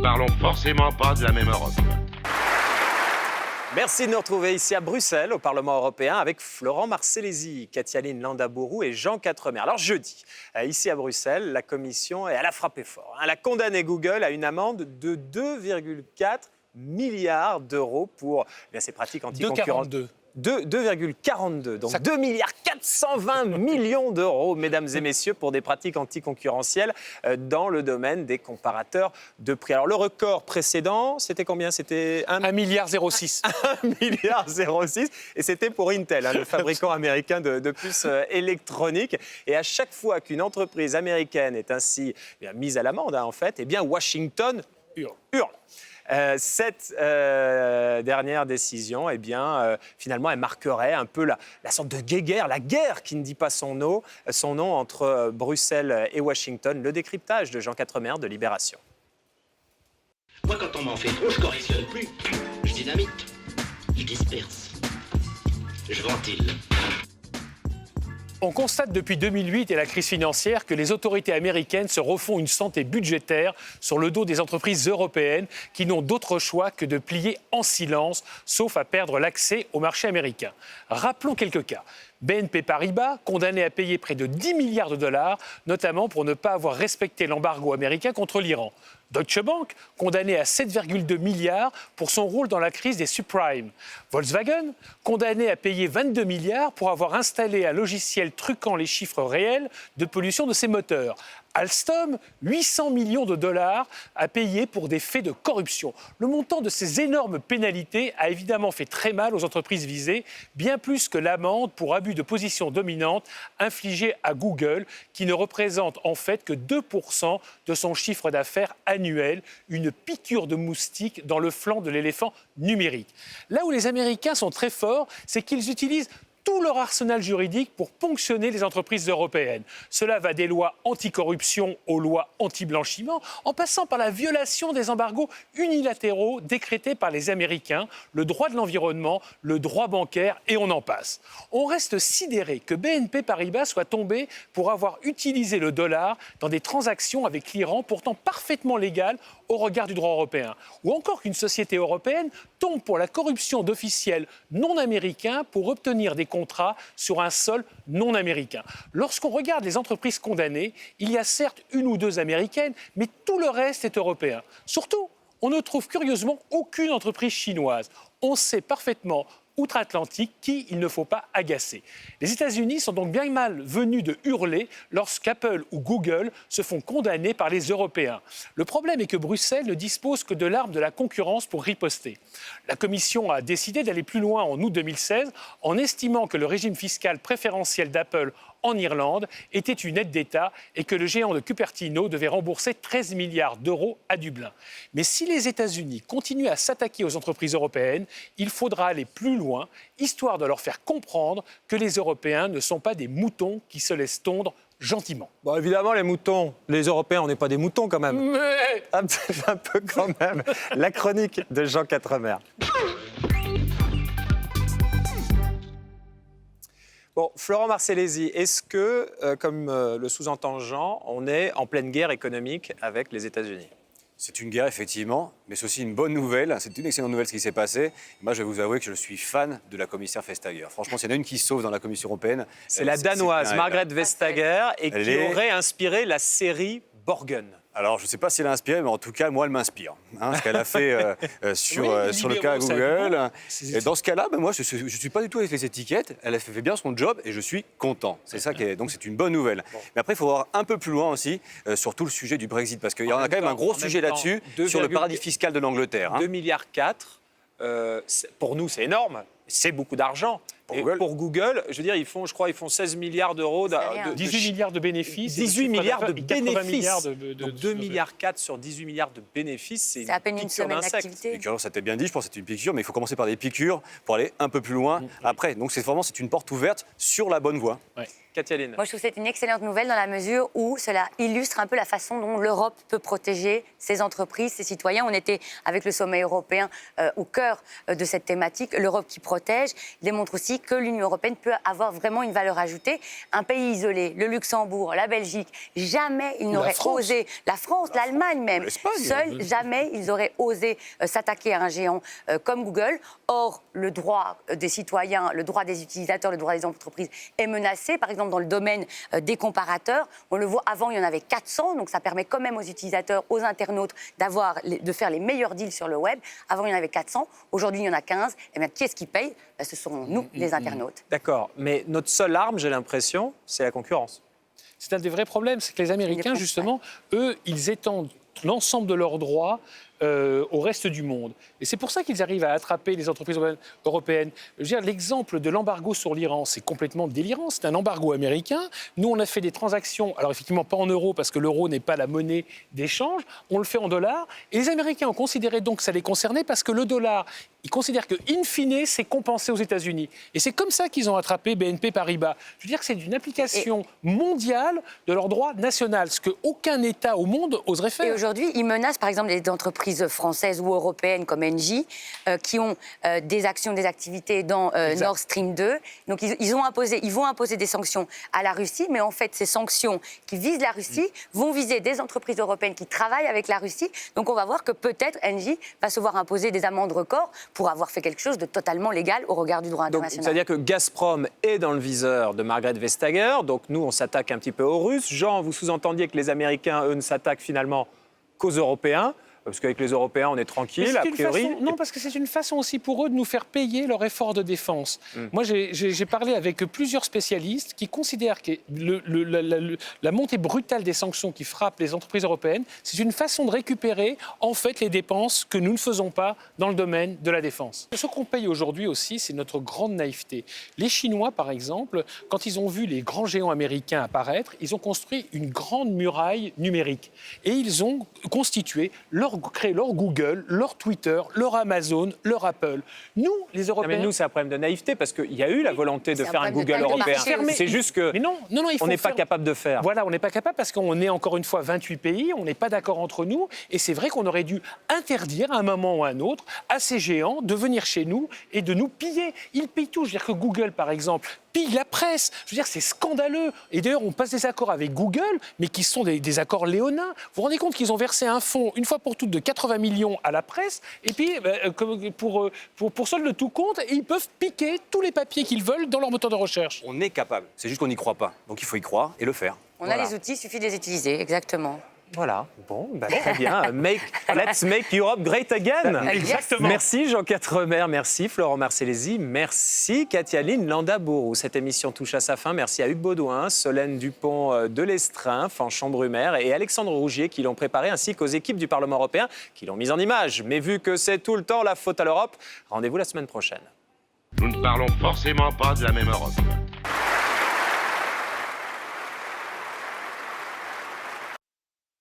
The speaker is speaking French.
parlons forcément pas de la même Europe. Merci de nous retrouver ici à Bruxelles, au Parlement européen, avec Florent Marcellesi, Katialine Landaburu et Jean Quatremer. Alors jeudi, ici à Bruxelles, la Commission, elle a frappé fort. Elle a condamné Google à une amende de 2,4 milliards d'euros pour ces pratiques anticoncurrentes. 2,42, donc 2 milliards 420 millions d'euros, mesdames et messieurs, pour des pratiques anticoncurrentielles dans le domaine des comparateurs de prix. Alors le record précédent, c'était combien? C'était 1,06 milliard. 1,06 milliard, et c'était pour Intel, le fabricant américain de puces électroniques. Et à chaque fois qu'une entreprise américaine est ainsi mise à l'amende, en fait, Washington hurle. Cette dernière décision, finalement, elle marquerait un peu la sorte de guéguerre, la guerre qui ne dit pas son nom entre Bruxelles et Washington. Le décryptage de Jean Quatremer de Libération. Moi, quand on m'en fait trop, je correctionne plus. Je dynamite, je disperse, je ventile. On constate depuis 2008 et la crise financière que les autorités américaines se refont une santé budgétaire sur le dos des entreprises européennes qui n'ont d'autre choix que de plier en silence, sauf à perdre l'accès au marché américain. Rappelons quelques cas. BNP Paribas, condamné à payer près de 10 milliards de dollars, notamment pour ne pas avoir respecté l'embargo américain contre l'Iran. Deutsche Bank, condamné à 7,2 milliards pour son rôle dans la crise des subprimes. Volkswagen, condamné à payer 22 milliards pour avoir installé un logiciel truquant les chiffres réels de pollution de ses moteurs. Alstom, 800 millions de dollars à payer pour des faits de corruption. Le montant de ces énormes pénalités a évidemment fait très mal aux entreprises visées, bien plus que l'amende pour abus de position dominante infligée à Google, qui ne représente en fait que 2% de son chiffre d'affaires annuel, une piqûre de moustique dans le flanc de l'éléphant numérique. Là où les Américains sont très forts, c'est qu'ils utilisent tout leur arsenal juridique pour ponctionner les entreprises européennes. Cela va des lois anticorruption aux lois anti-blanchiment, en passant par la violation des embargos unilatéraux décrétés par les Américains, le droit de l'environnement, le droit bancaire et on en passe. On reste sidéré que BNP Paribas soit tombé pour avoir utilisé le dollar dans des transactions avec l'Iran, pourtant parfaitement légales au regard du droit européen. Ou encore qu'une société européenne tombe pour la corruption d'officiels non américains pour obtenir des contrats sur un sol non américain. Lorsqu'on regarde les entreprises condamnées, il y a certes une ou deux américaines, mais tout le reste est européen. Surtout, on ne trouve curieusement aucune entreprise chinoise. On sait parfaitement outre-Atlantique qui il ne faut pas agacer. Les États-Unis sont donc bien mal venus de hurler lorsqu'Apple ou Google se font condamner par les Européens. Le problème est que Bruxelles ne dispose que de l'arme de la concurrence pour riposter. La Commission a décidé d'aller plus loin en août 2016 en estimant que le régime fiscal préférentiel d'Apple en Irlande était une aide d'État et que le géant de Cupertino devait rembourser 13 milliards d'euros à Dublin. Mais si les États-Unis continuent à s'attaquer aux entreprises européennes, il faudra aller plus loin, histoire de leur faire comprendre que les Européens ne sont pas des moutons qui se laissent tondre gentiment. Bon, évidemment, les moutons, les Européens, on n'est pas des moutons quand même. Mais... Un peu quand même. La chronique de Jean Quatremer. Bon, Florent Marcellesi, est-ce que, comme le sous-entend Jean, on est en pleine guerre économique avec les États-Unis ? C'est une guerre, effectivement, mais c'est aussi une bonne nouvelle. C'est une excellente nouvelle ce qui s'est passé. Moi, je vais vous avouer que je suis fan de la commissaire Vestager. Franchement, s'il y en a une qui sauve dans la Commission européenne... C'est la Danoise, Margrethe Vestager, et qui aurait inspiré la série Borgen. Alors, je ne sais pas si elle a inspiré, mais en tout cas, moi, elle m'inspire. Ce qu'elle a fait sur le cas Google. Et dans ce cas-là, moi, je ne suis pas du tout avec les étiquettes. Elle a fait bien son job et je suis content. C'est ça qui est... Donc, c'est une bonne nouvelle. Bon. Mais après, il faut voir un peu plus loin aussi sur tout le sujet du Brexit. Parce qu'il y en a quand même un gros sujet là-dessus, sur le paradis fiscal de l'Angleterre. 2,4 milliards. Pour nous, c'est énorme. C'est beaucoup d'argent. Pour Google, je veux dire, ils font 16 milliards d'euros. 18 milliards de bénéfices. 18 milliards de bénéfices. Milliards Donc 2,4 milliards sur 18 milliards de bénéfices, c'est à peine une semaine d'activité. Ça t'a bien dit, je pense que c'est une piqûre, mais il faut commencer par des piqûres pour aller un peu plus loin après. Donc c'est une porte ouverte sur la bonne voie. Ouais. Katia-Lyne. Moi, je trouve que c'est une excellente nouvelle dans la mesure où cela illustre un peu la façon dont l'Europe peut protéger ses entreprises, ses citoyens. On était, avec le sommet européen, au cœur de cette thématique. L'Europe qui protège démontre aussi que l'Union européenne peut avoir vraiment une valeur ajoutée. Un pays isolé, le Luxembourg, la Belgique, jamais ils n'auraient osé, la France, l'Allemagne même, seuls, jamais ils auraient osé s'attaquer à un géant comme Google. Or, le droit des citoyens, le droit des utilisateurs, le droit des entreprises est menacé. Par exemple, dans le domaine des comparateurs, on le voit, avant, il y en avait 400, donc ça permet quand même aux utilisateurs, aux internautes, de faire les meilleurs deals sur le web. Avant, il y en avait 400, aujourd'hui, il y en a 15. Et bien, qui est-ce qui paye? Ce seront nous, les internautes. D'accord, mais notre seule arme, j'ai l'impression, c'est la concurrence. C'est un des vrais problèmes, c'est que les Américains, justement, eux, ils étendent l'ensemble de leurs droits au reste du monde. Et c'est pour ça qu'ils arrivent à attraper les entreprises européennes. Je veux dire, l'exemple de l'embargo sur l'Iran, c'est complètement délirant. C'est un embargo américain. Nous, on a fait des transactions, alors effectivement pas en euros, parce que l'euro n'est pas la monnaie d'échange. On le fait en dollars. Et les Américains ont considéré donc que ça les concernait parce que le dollar, ils considèrent que, in fine, c'est compensé aux États-Unis. Et c'est comme ça qu'ils ont attrapé BNP Paribas. Je veux dire que c'est une application mondiale de leur droit national, ce qu'aucun État au monde oserait faire. Et aujourd'hui, ils menacent par exemple les entreprises françaises ou européennes comme Engie, qui ont des actions, des activités dans Nord Stream 2. Donc ils vont imposer des sanctions à la Russie, mais en fait, ces sanctions qui visent la Russie vont viser des entreprises européennes qui travaillent avec la Russie. Donc on va voir que peut-être Engie va se voir imposer des amendes records pour avoir fait quelque chose de totalement légal au regard du droit international. C'est-à-dire que Gazprom est dans le viseur de Margrethe Vestager, donc nous, on s'attaque un petit peu aux Russes. Jean, vous sous-entendiez que les Américains, eux, ne s'attaquent finalement qu'aux Européens. Parce qu'avec les Européens, on est tranquille, a priori. Non, parce que c'est une façon aussi pour eux de nous faire payer leur effort de défense. Moi, j'ai parlé avec plusieurs spécialistes qui considèrent que la montée brutale des sanctions qui frappent les entreprises européennes, c'est une façon de récupérer, en fait, les dépenses que nous ne faisons pas dans le domaine de la défense. Ce qu'on paye aujourd'hui aussi, c'est notre grande naïveté. Les Chinois, par exemple, quand ils ont vu les grands géants américains apparaître, ils ont construit une grande muraille numérique. Et ils ont constitué créer leur Google, leur Twitter, leur Amazon, leur Apple. Nous, les Européens... Mais nous, c'est un problème de naïveté, parce qu'il y a eu la volonté de faire un Google européen. C'est juste que on n'est pas capable de faire. Voilà, on n'est pas capable parce qu'on est encore une fois 28 pays, on n'est pas d'accord entre nous, et c'est vrai qu'on aurait dû interdire à un moment ou à un autre à ces géants de venir chez nous et de nous piller. Ils pillent tout. Je veux dire que Google, par exemple, pille la presse. Je veux dire, c'est scandaleux. Et d'ailleurs, on passe des accords avec Google, mais qui sont des accords léonins. Vous vous rendez compte qu'ils ont versé un fonds, une fois pour toutes, de 80 millions à la presse, et puis, pour solde de tout compte, ils peuvent piquer tous les papiers qu'ils veulent dans leur moteur de recherche. On est capable, c'est juste qu'on n'y croit pas. Donc il faut y croire et le faire. On a les outils, il suffit de les utiliser, exactement. Voilà, bon, très bien. Let's make Europe great again. Exactement. Merci Jean Quatremer, merci Florent Marcellesi, merci Katia-Lyne Landaburu. Cette émission touche à sa fin. Merci à Hugues Baudouin, Solène Dupont de l'Estrin, Fanchon Brumer et Alexandre Rougier qui l'ont préparé, ainsi qu'aux équipes du Parlement européen qui l'ont mise en image. Mais vu que c'est tout le temps la faute à l'Europe, rendez-vous la semaine prochaine. Nous ne parlons forcément pas de la même Europe.